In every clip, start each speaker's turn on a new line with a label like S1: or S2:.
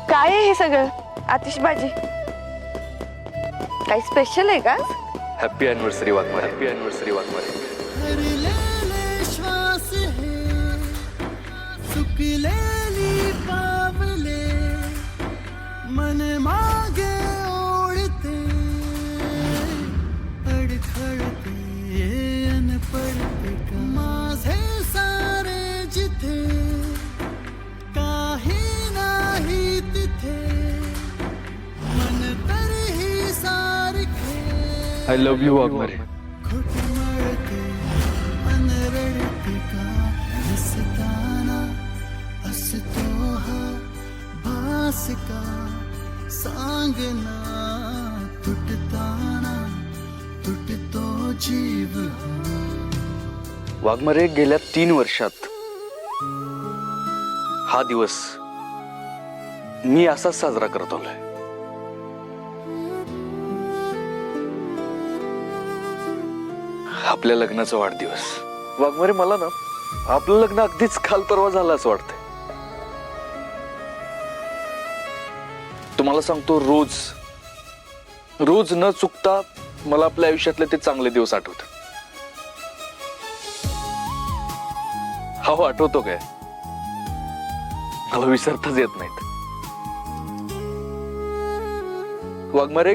S1: काय आहे हे सगळं? आतिषबाजी काही स्पेशल आहे का?
S2: Happy anniversary Waghmare. Happy anniversary Waghmare.
S3: श्वास है सुकलेली पावले मन मागे ओढते अडखळते अन पडते का माझे सारे जिथे काही नाही तिथे मन तरीही सारखे
S2: आय लव्ह यू वाघमारे.
S3: घुटमळते मन रडते का हसताना असतो हा भास का सांगना तुटताना तुटतो जीव
S2: वाघमारे, गेल्या 3 वर्षात हा दिवस मी असाच साजरा करत आलोय. आपल्या लग्नाचा वाढदिवस. वाघमारे, मला ना आपलं लग्न अगदीच काल परवा झालं असं वाटतंय. तुम्हाला सांगतो, रोज रोज न चुकता मला आपल्या आयुष्यातले ते चांगले दिवस आठवतात. हा आठवतो काय? मला विसरताच येत नाहीत. वाघमारे,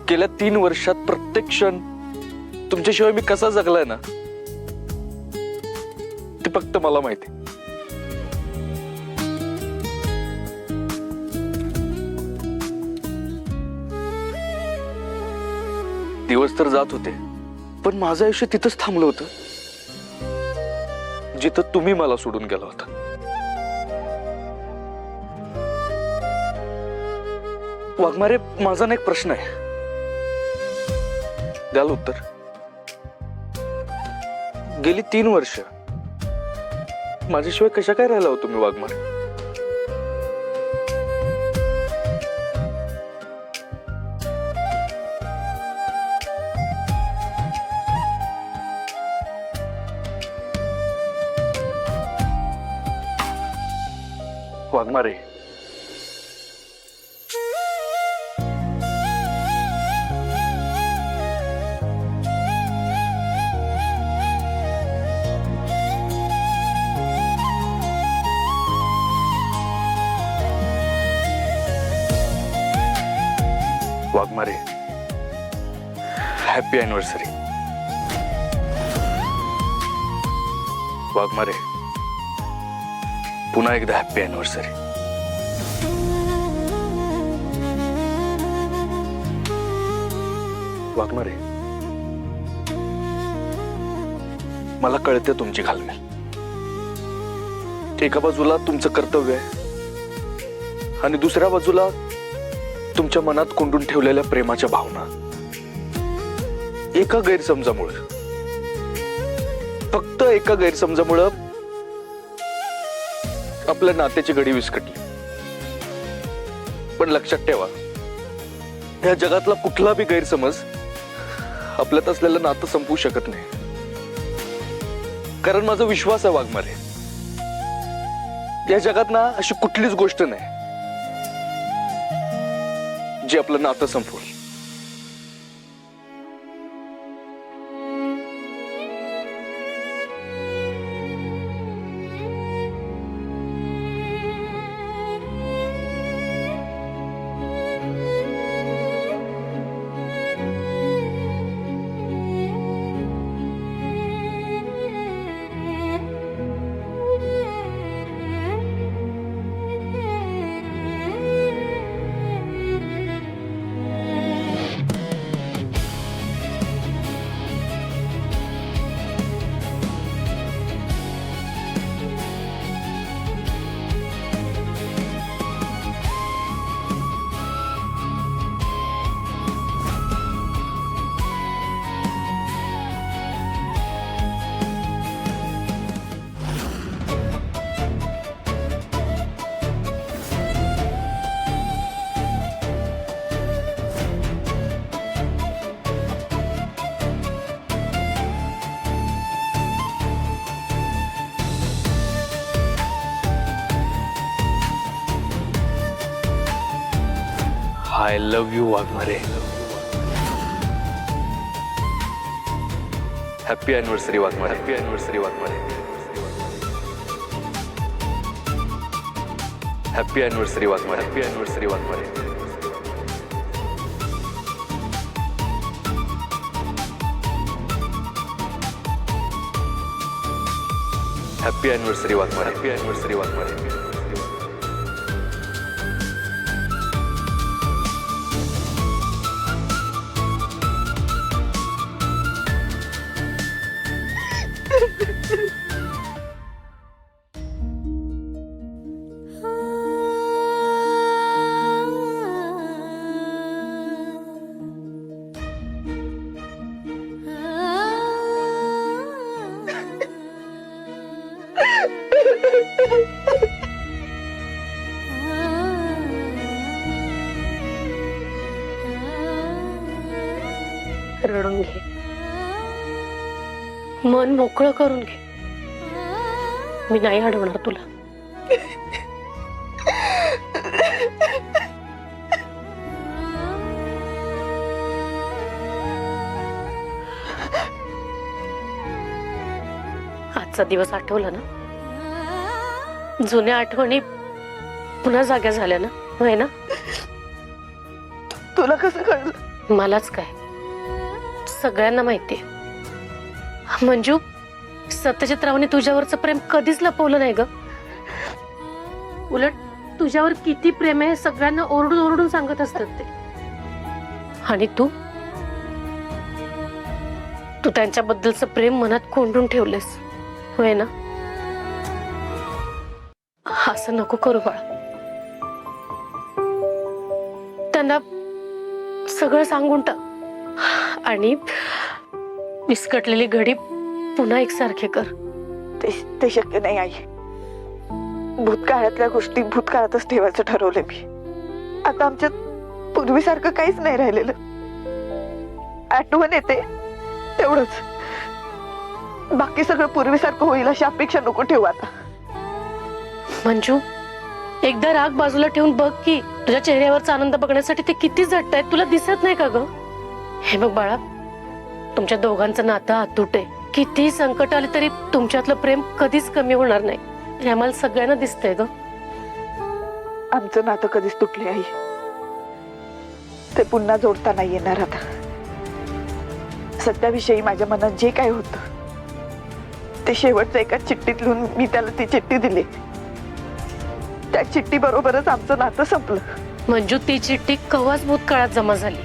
S2: गेल्या 3 वर्षात प्रत्येक क्षण तुमच्याशिवाय मी कसा जगलाय ना, ते फक्त मला माहिती. दिवस तर जात होते, पण माझं आयुष्य तिथंच थांबलं होतं जिथं तुम्ही मला सोडून गेला होता. वाघमारे, माझा ना एक प्रश्न आहे, द्याल उत्तर? गेली 3 वर्ष माझ्याशिवाय कशा काय राहिला हो तुम्ही वाघमारे? Waghmare, Waghmare, happy anniversary. वाघमारे, पुन्हा एकदा हॅपी अॅनिव्हर्सरी. वाघमारे, मला कळते तुमची घालमेल. एका बाजूला तुमचं कर्तव्य आहे आणि दुसऱ्या बाजूला तुमच्या मनात कोंडून ठेवलेल्या प्रेमाच्या भावना. एका गैरसमजामुळे, फक्त एका गैरसमजामुळे आपल्या नात्याची घडी विस्कटली. पण लक्षात ठेवा, या जगातला कुठला बी गैरसमज आपल्यात असलेलं नातं संपवू शकत नाही. कारण माझा विश्वास आहे वाघमारे, या जगात ना अशी कुठलीच गोष्ट नाही जी आपलं नातं संपवल. I love you Waghmare. Happy anniversary Waghmare. Happy anniversary Waghmare. Happy anniversary Waghmare. Happy anniversary Waghmare. Happy anniversary Waghmare. Happy anniversary Waghmare.
S4: रडून घे, मन मोकळं करून घे. मी नाही अडवणार तुला. आजचा दिवस आठवला ना, जुन्या आठवणी पुन्हा जाग्या झाल्या ना, होय ना?
S1: तुला कसं कळलं?
S4: मलाच काय, सगळ्यांना माहितीये. मंजू, सत्यजितरावने तुझ्यावरचं प्रेम कधीच लपवलं नाही ग. उलट तुझ्यावर किती प्रेम आहे सगळ्यांना ओरडून ओरडून सांगत असतात ते. आणि तू त्यांच्याबद्दलचं प्रेम मनात कोंडून ठेवलेस, होय ना? असं नको करू बाळा. त्यांना सगळं सांगून टाक आणि विस्कटलेली घडी पुन्हा एकसारखे कर.
S1: ते शक्य नाही आई. भूतकाळातल्या गोष्टी भूतकाळातच ठेवायचं ठरवलं मी. आता आमच्यात पूर्वीसारखं काहीच नाही राहिलेलं. आठवण येते तेवढंच. बाकी सगळं पूर्वीसारखं होईल अशी अपेक्षा नको ठेवू आता.
S4: मंजू, एकदा राग बाजूला ठेवून बघ की तुझ्या चेहऱ्यावरचा आनंद बघण्यासाठी ते किती झटत आहेत. तुला दिसत नाही का ग? हे बघ बाळा, तुमच्या दोघांचं नातं अतूट आहे. किती संकट आले तरी तुमच्यातलं प्रेम कधीच कमी होणार नाही, हे आम्हाला सगळ्यांना दिसतंय ग.
S1: आमचं नातं कधीच तुटले आई. ते पुन्हा जोडता नाही येणार आता. सध्याविषयी माझ्या मनात जे काय होतं ते शेवटचं एका चिठ्ठीत लिहून मी त्याला ती चिठ्ठी दिली. त्या चिठ्ठी बरोबरच आमचं नातं संपलं.
S4: मंजू, ती चिठ्ठी कवाच भूतकाळात जमा झाली.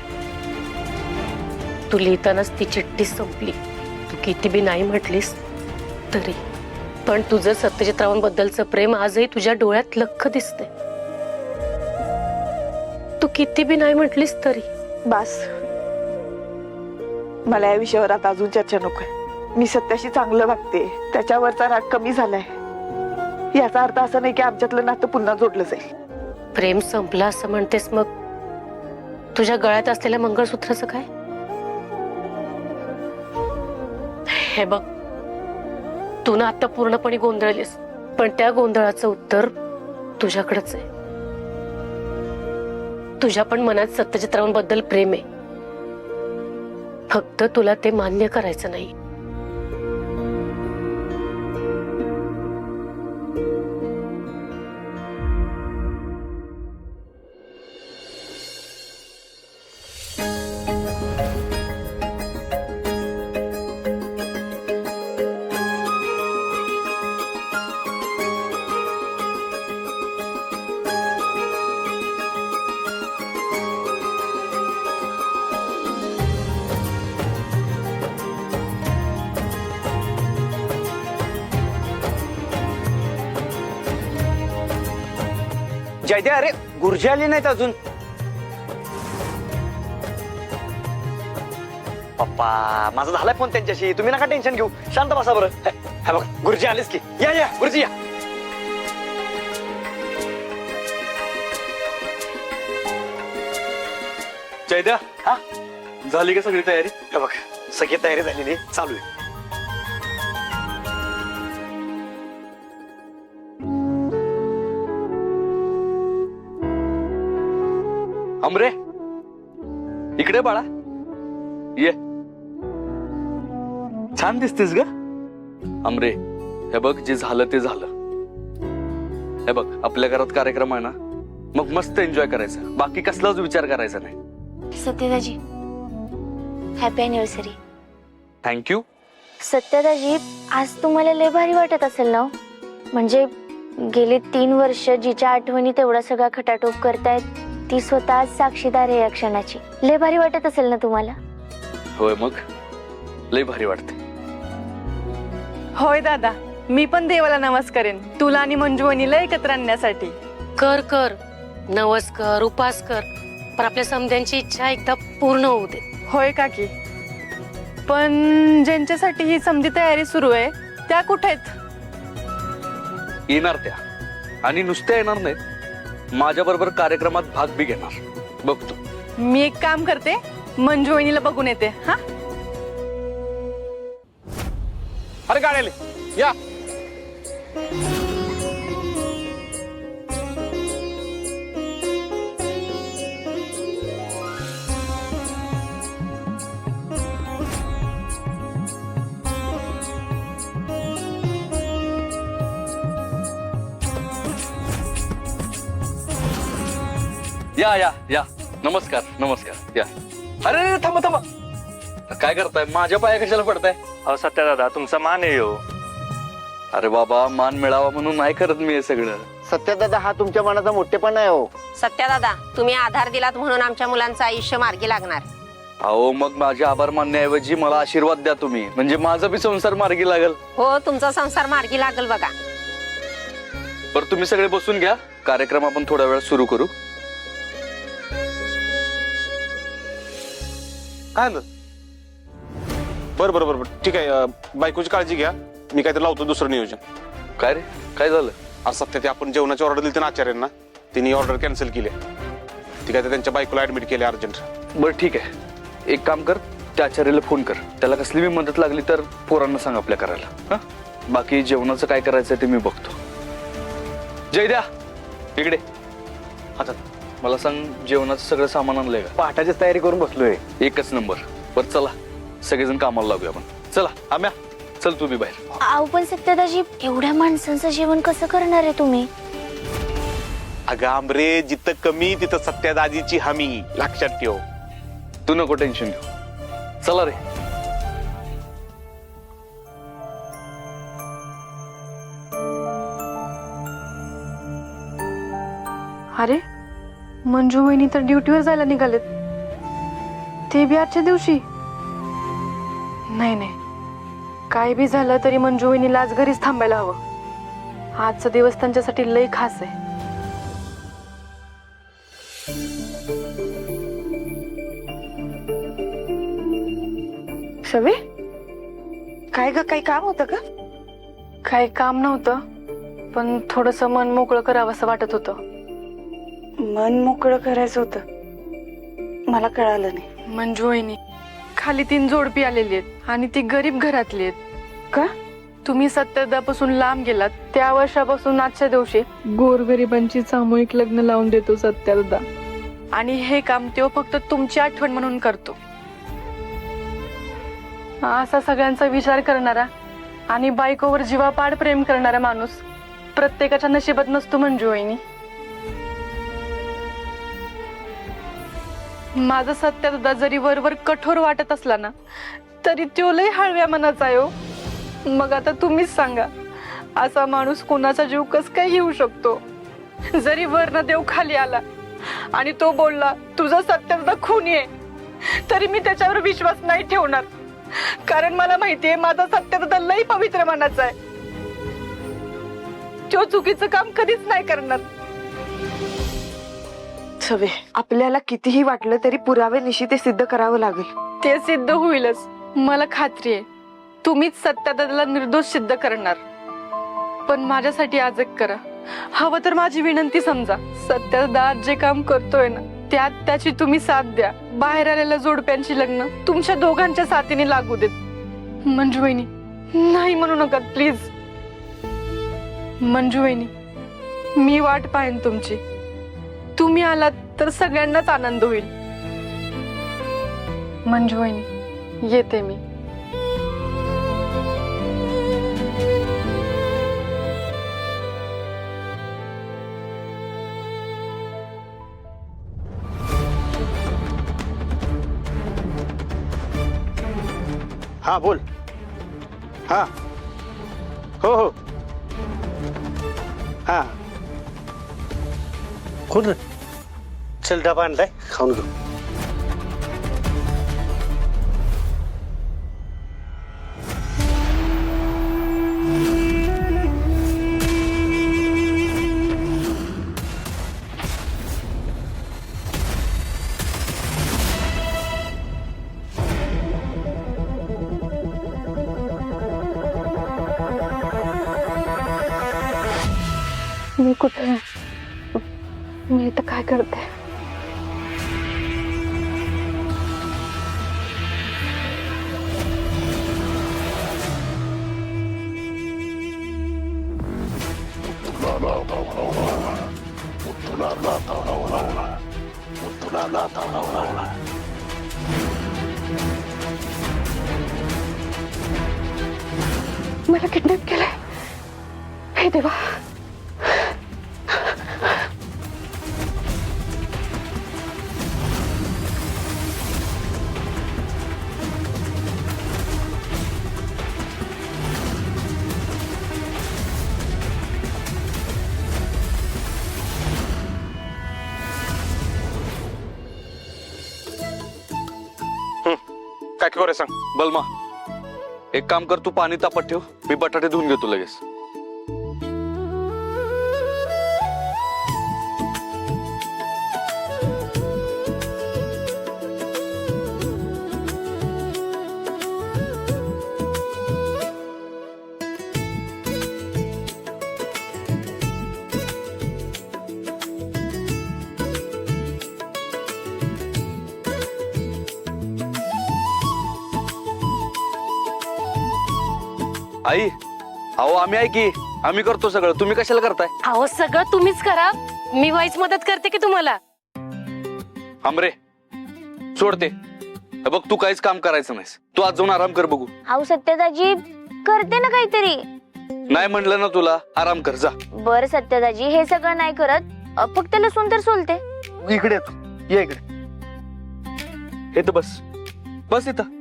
S4: तू लिहितानाच ती चिठ्ठी संपली. तू किती बी नाही म्हटलीस तरी, पण तुझं सत्यजितरावांबद्दलचं प्रेम आजही तुझ्या डोळ्यात लख्ख दिसतंय. तू किती बी नाही म्हटलीस तरी.
S1: बास, मला या विषयावर आता अजून चर्चा नकोय. मी सत्याशी चांगलं वागते, त्याच्यावरचा राग कमी झालाय. याचा अर्थ असा नाही की आमच्यातलं नातं पुन्हा जोडलं जाईल.
S4: प्रेम संपलं असं म्हणतेस, मग तुझ्या गळ्यात असलेल्या मंगळसूत्राचं काय? हे बघ, तू ना आता पूर्णपणे गोंधळलीस, पण त्या गोंधळाचं उत्तर तुझ्याकडेच आहे. तुझ्या पण मनात सत्यजितरावांबद्दल प्रेम आहे, फक्त तुला ते मान्य करायचं नाही.
S5: जयदे, अरे गुरुजी आली नाहीत अजून. पप्पा, माझा झालाय फोन त्यांच्याशी. तुम्ही नका टेन्शन घेऊ, शांत बसा बरं. हे बघ, गुरुजी आलेच की. या या गुरुजी या.
S2: जयद्या,
S5: हा,
S2: झाली का सगळी तयारी?
S5: हे बघ, सगळी तयारी झालेली चालू आहे.
S2: अमरे, इकडे बाळा ये. छान दिसतेस ग आमरे. हे बघ, जे झालं ते झालं. हे बघ, आपल्या घरात कार्यक्रम आहे ना, मग मस्त एन्जॉय करायचा, बाकी कसलाच विचार करायचा नाही.
S6: सत्यदाजी, हॅपी अॅनिव्हर्सरी.
S2: थँक्यू.
S6: सत्यदाजी, आज तुम्हाला लय भारी वाटत असेल ना? म्हणजे गेली 3 वर्ष जिच्या आठवणी तेवढा सगळा खटाटोप करतायत, ती स्वतः साक्षीदार आहे या क्षणाची. लय भारी वाटत असेल ना तुम्हाला?
S2: होय, मग लय भारी वाटते.
S1: होय दादा, मी पण देवाला नमस्कार करेन तुला आणि मंजू वहिनीला एकत्र आणण्यासाठी.
S4: कर कर, नवस कर, उपास कर, पण आपल्या समध्यांची इच्छा एकदा पूर्ण होऊ दे.
S1: होय काकी, पण ज्यांच्यासाठी ही समधी तयारी सुरू आहे त्या कुठे आहेत?
S2: येणार त्या, आणि नुसत्या येणार नाहीत, माझ्या बरोबर कार्यक्रमात भाग बी घेणार. बघतो.
S1: मी एक काम करते, मंजू वहिनीला बघून येते. हा,
S7: अरे गाड्याले या.
S2: या या या, नमस्कार नमस्कार, या. अरे थांबा थांबा, काय करताय? माझ्या पाया कशाला पडताय?
S7: अहो सत्या दादा, तुमचा मान आहे हो.
S2: अरे बाबा, मान मिळावा म्हणून नाही करत मी हे सगळं.
S8: सत्यदादा, हा तुमच्या मनाचा मोठेपणा आहे हो.
S9: सत्यदादा, तुम्ही आधार दिलात म्हणून आमच्या मुलांचं आयुष्य मार्गी लागणार.
S2: अहो, मग माझे आभार मानण्याऐवजी मला आशीर्वाद द्या तुम्ही, म्हणजे माझा बी संसार मार्गी लागेल.
S9: हो, तुमचा संसार मार्गी लागल बघा.
S2: बरं, तुम्ही सगळे बसून घ्या, कार्यक्रम आपण थोडा वेळ सुरू करू.
S7: काय आलं? बरं बरं बरं बरं, ठीक आहे. बायकोची काळजी घ्या, मी काहीतरी लावतो दुसरं नियोजन.
S2: काय रे, काय झालं?
S7: आज सत्य ते आपण जेवणाची ऑर्डर दिली ना आचार्यांना, त्यांनी ऑर्डर कॅन्सल केली. ती काय त्यांच्या बायकोला ऍडमिट केले अर्जंट.
S2: बरं ठीक आहे, एक काम कर, त्या आचार्याला फोन कर, त्याला कसली बी मदत लागली तर पोरांना सांग आपल्या करायला. हा, बाकी जेवणाचं काय करायचं ते मी बघतो. जय द्या, इकडे. आता मला सांग, जेवणाचं सगळं सामान आणलंय का?
S8: पहाटाचीच तयारी करून बसलोय.
S2: एकच नंबर. बरं चला, सगळेजण कामाला लागूया आपण. चला आम्या, चल तू बी बाहेर.
S6: अहो पण सत्यदाजी, एवढ्या माणसांचं जेवण कसं करणार आहे तुम्ही?
S7: अगं आंबरे, जिथं कमी तिथं सत्यादाजीची हमी, लक्षात ठेव.
S2: तू नको टेन्शन घेऊ, चला रे.
S1: अरे मंजू वहिनी तर ड्युटीवर जायला निघालेत, ते बी आजच्या दिवशी. नाही नाही, काय बी झालं तरी मंजू वहिनीला आज घरीच थांबायला हवं. आजचा दिवस त्यांच्यासाठी लई खास आहे. सवे, काय ग, काही काम होतं का? काही काम नव्हतं, पण थोडस मन मोकळं करावं असं वाटत होतं. मन मोकळं करायचं होतं, मला कळालं नाही. मंजू वहिनी, खाली 3 जोडपी आलेली आहेत आणि ती गरीब घरातली आहेत. का? तुम्ही सत्यदापासून लांब गेलात त्या वर्षापासून आजच्या दिवशी गोरगरिबांची सामूहिक लग्न लावून देतो सत्यदा, आणि हे काम तो फक्त तुमची आठवण म्हणून करतो. असा सगळ्यांचा विचार करणारा आणि बायकोवर जीवापाड प्रेम करणारा माणूस प्रत्येकाच्या नशिबात नसतो मंजू वहिनी. माझा सत्यदा जरी वरवर कठोर वाटत असला ना, तरी तो लय हळव्या मनाचा आहे हो. मग आता तुम्हीच सांगा, असा माणूस कोणाचा जीव कस काय घेऊ शकतो? जरी वर्ण देव खाली आला आणि तो बोलला तुझा सत्यदा खूनी आहे, तरी मी त्याच्यावर विश्वास नाही ठेवणार, कारण मला माहितीये माझा सत्यदा लई पवित्र मनाचा आहे. तो चुकीचं काम कधीच नाही करणार. छवे, आपल्याला कितीही वाटलं तरी पुरावे निशी ते सिद्ध करावं लागेल. ते सिद्ध होईलच, मला खात्री आहे. तुम्हीच सत्यदाला निर्दोष सिद्ध करणार. पण माझ्यासाठी आज एक करा, हवं तर माझी विनंती समजा. सत्यदा जे काम करतोय ना, त्यात त्याची तुम्ही साथ द्या. बाहेर आलेल्या जोडप्यांची लग्न तुमच्या दोघांच्या साथीने लागू देत. मंजू वहिनी, नाही म्हणू नका प्लीज. मंजू वहिनी, मी वाट पाहेन तुमची. तुम्ही आलात तर सगळ्यांनाच आनंद होईल.
S10: मंजू वहिनी येते मी.
S7: हा बोल. हा हो हो हा
S5: कोण चल डबा आणलाय खाऊन घेऊ.
S10: मी कुठे मी इथं काय करते? मला किडनॅप केलंय. हे देवा.
S7: काय करू सांग.
S2: बलमा, एक काम कर, तू पाणी तापत ठेव, मी बटाटे धुवून घेतो लगेच. आई, अहो आम्ही आहे की, आम्ही करतो सगळं, तुम्ही कशाला करताय?
S4: अहो सगळं तुम्हीच करा, मी व्हायच मदत करते की तुम्हाला.
S2: हमरे सोडते. बघ, तू काहीच काम करायचं नाहीस, तू आज जाऊन आराम कर. बघू.
S6: अहो सत्यदाजी करते ना काहीतरी.
S2: नाही म्हणलं ना तुला, आराम कर जा.
S6: बर सत्यदाजी हे सगळं नाही करत, फक्त लसूण तर सोलते.
S2: इकडे तू, ये इकडे. इथं बस, बस इथं.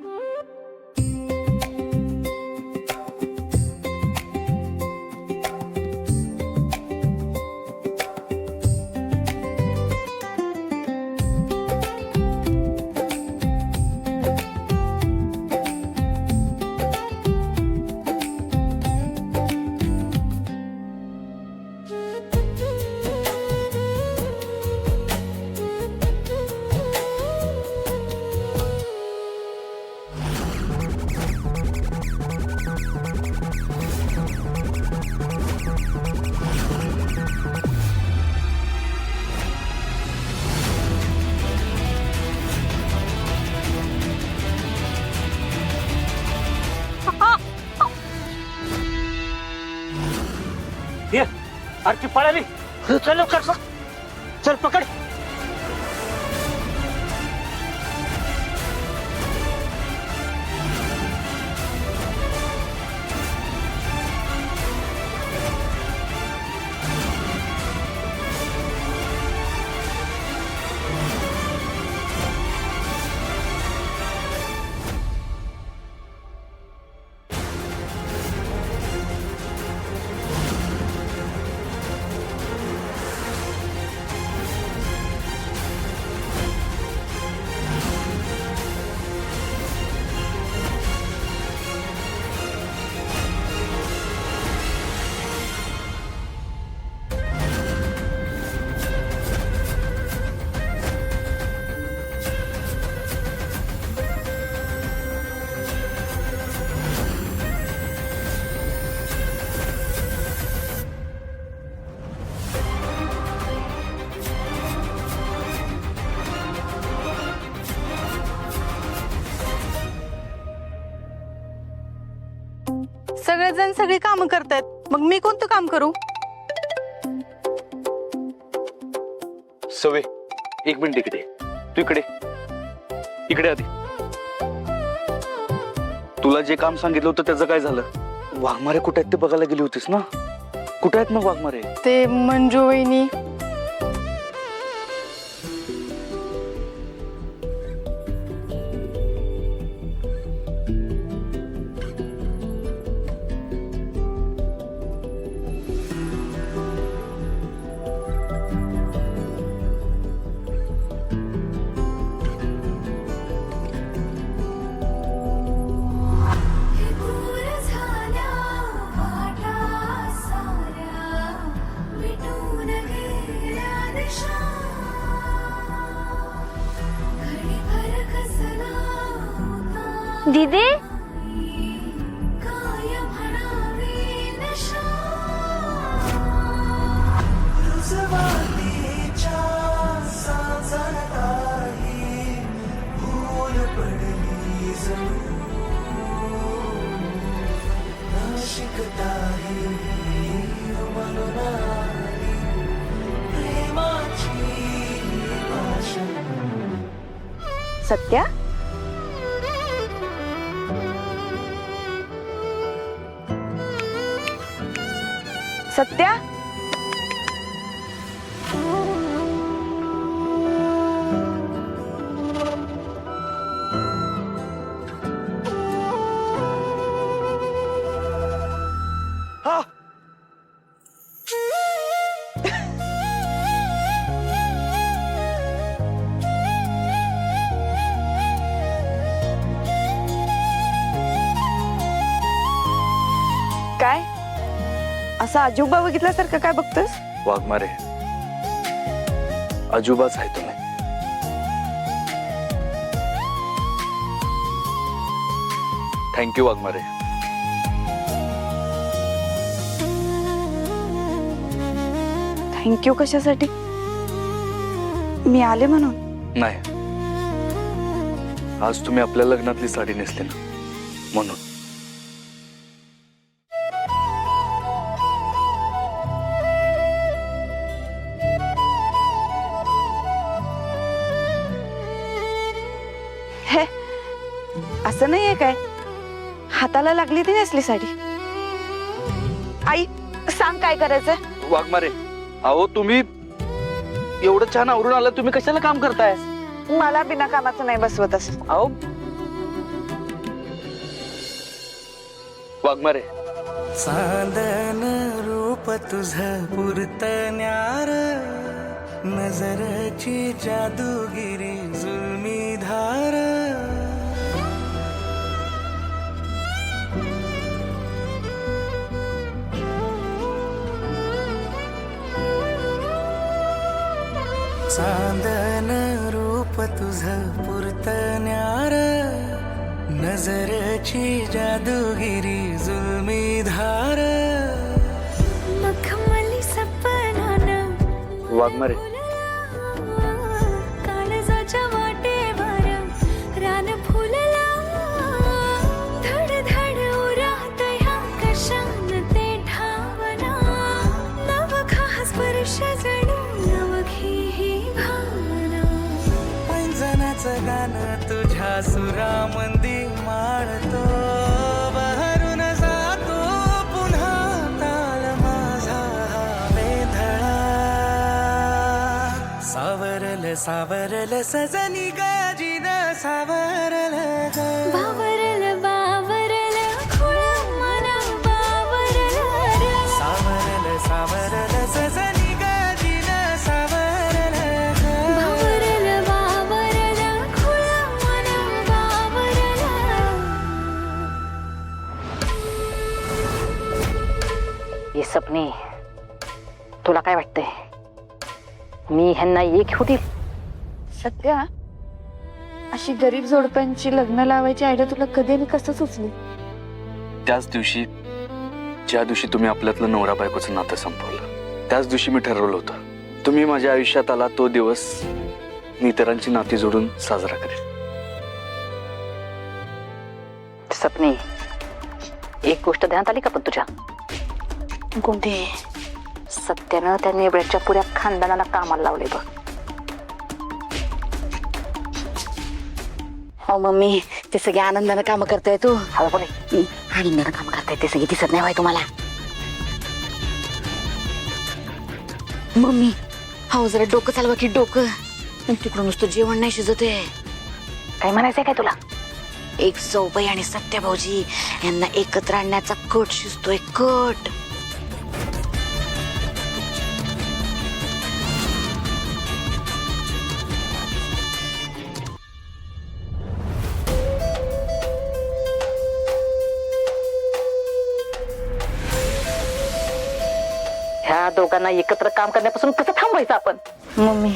S5: अरे ती पळाली. चल लवकर, चल पकड.
S10: सगळेजण सगळी कामं करतायत, मग मी कोणतं काम करू?
S2: सवे, एक मिनिट इकडे. तू इकडे, इकडे आधी. तुला जे काम सांगितलं होतं त्याचं काय झालं? वाघमारे कुठे आहेत ते बघायला गेली होतीस ना? कुठे आहेत मग वाघमारे?
S10: ते मंजू वहिनी
S6: दीदी
S1: सत्या सत्या काय असं अजूबा बघितल्यासारखं काय बघतोस?
S2: वाघमारे अजूबाच आहे तुम्ही. थँक्यू वाघमारे.
S1: थँक्यू कशासाठी? मी आले म्हणून?
S2: नाही, आज तुम्ही आपल्या लग्नातली साडी नेसली ना म्हणून.
S1: हे असं नाहीये काय, हाताला लागली ती नेसली साडी. आई सांग काय करायचंय?
S2: वाघमारे अहो तुम्ही एवढं छान आवरून आला, तुम्ही कशाला काम करताय?
S1: मला बिना कामाचं नाही बसवत असं.
S2: अहो वाघमारे
S3: चांदन रूप तुझ पुरतण्यार नजरची जादूगिरी जुलमी धार चांदन रूप तुझ पुरतण्यार नजरची जादूगिरी जुलमी धार
S6: मखमली सपनानं
S2: वाघमारे
S6: काळजाच्या वाटेवर रान फुलला धड धड उरात ह्या कशान ते ठावना नवखा स्पर्श जणू नवखी ही भावना
S3: पैंजनाचं गाणं तुझ्या सुरामंदी माळतो बहरून जातो पुन्हा ताल माझा वेधळा सावरल सावरल सजनी गाजीन सावरल
S6: बावरल बावरल खुळ मना बावरल
S3: सावरल सावरल सजनी गाजीन सावरल
S6: बावरल बावरल खुळ मना बावरल.
S11: ये सपने तुला काय वाटतंय मी ह्यांना एक होती?
S1: सत्या अशी गरीब जोडप्यांची लग्न लावायची आयडिया तुला कधी आणि कसं सुचली?
S2: त्याच दिवशी ज्या दिवशी तुम्ही आपल्यातलं नवरा बायकोचं नातं संपवलं त्याच दिवशी मी ठरवलं होतं तुम्ही माझ्या आयुष्यात आला तो दिवस मी इतरांची नाती जोडून साजरा करेन.
S11: सपने एक गोष्ट ध्यानात आली का पण तुझ्या?
S1: कोणती?
S11: सत्यानं त्या नेबळ्याच्या पुऱ्या खानदानाला कामाला लावले बघ. हो मम्मी ते सगळे आनंदानं काम करताय तू हवं बोले आनंदानं काम करताय ते सगळे दिसत नाही बाई तुम्हाला मम्मी हो जरा डोकं चालवा की डोकं तिकडून नुसतं जेवण नाही शिजत आहे काय म्हणायचंय काय तुला एक सौबाई आणि सत्या भाऊजी यांना एकत्र आणण्याचा कट शिजतोय कट ह्या दोघांना एकत्र काम करण्यापासून कसं थांबवायचं आपण मम्मी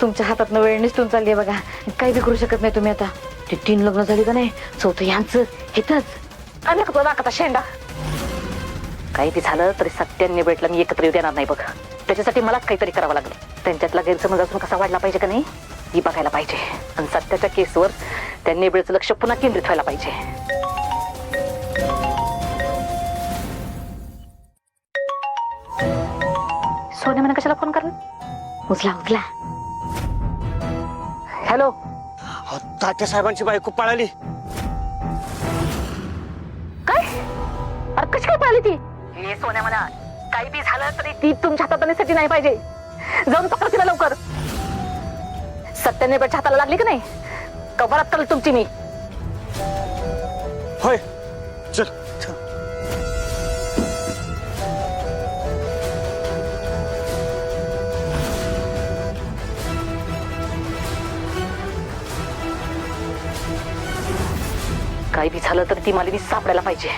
S11: तुमच्या हातात वेळ निसटून चालली बघा काही बी करू शकत नाही तुम्ही आता ते 3 लग्न झाली का नाही चौथं यांचं हेच आम्ही का दाखवता शेंडा काही बी झालं तरी सत्याने भेटलं मी एकत्र येऊ देणार नाही बघ त्याच्यासाठी मलाच काहीतरी करावं लागलं त्यांच्यातला गैरसमज असून कसा वाढला पाहिजे का नाही ही बघायला पाहिजे आणि सत्याच्या केसवर त्या नेबळचं लक्ष पुन्हा केंद्रित व्हायला पाहिजे सोने मला कशाला फोन करणार उचला उचला हॅलो
S5: तात्या साहेबांची बायको पळाली
S11: काय अरे कशी काय पाहिली ती हे सोन्या मला काही बी झालं तरी ती तुमच्या हातात आणण्यासाठी नाही पाहिजे जाऊन पकडा तिला लवकर सत्याने हाताला लागली की नाही कबरात कल तुमची मी
S5: होय चल
S11: काही बी झालं तर ती मला बी सापडायला पाहिजे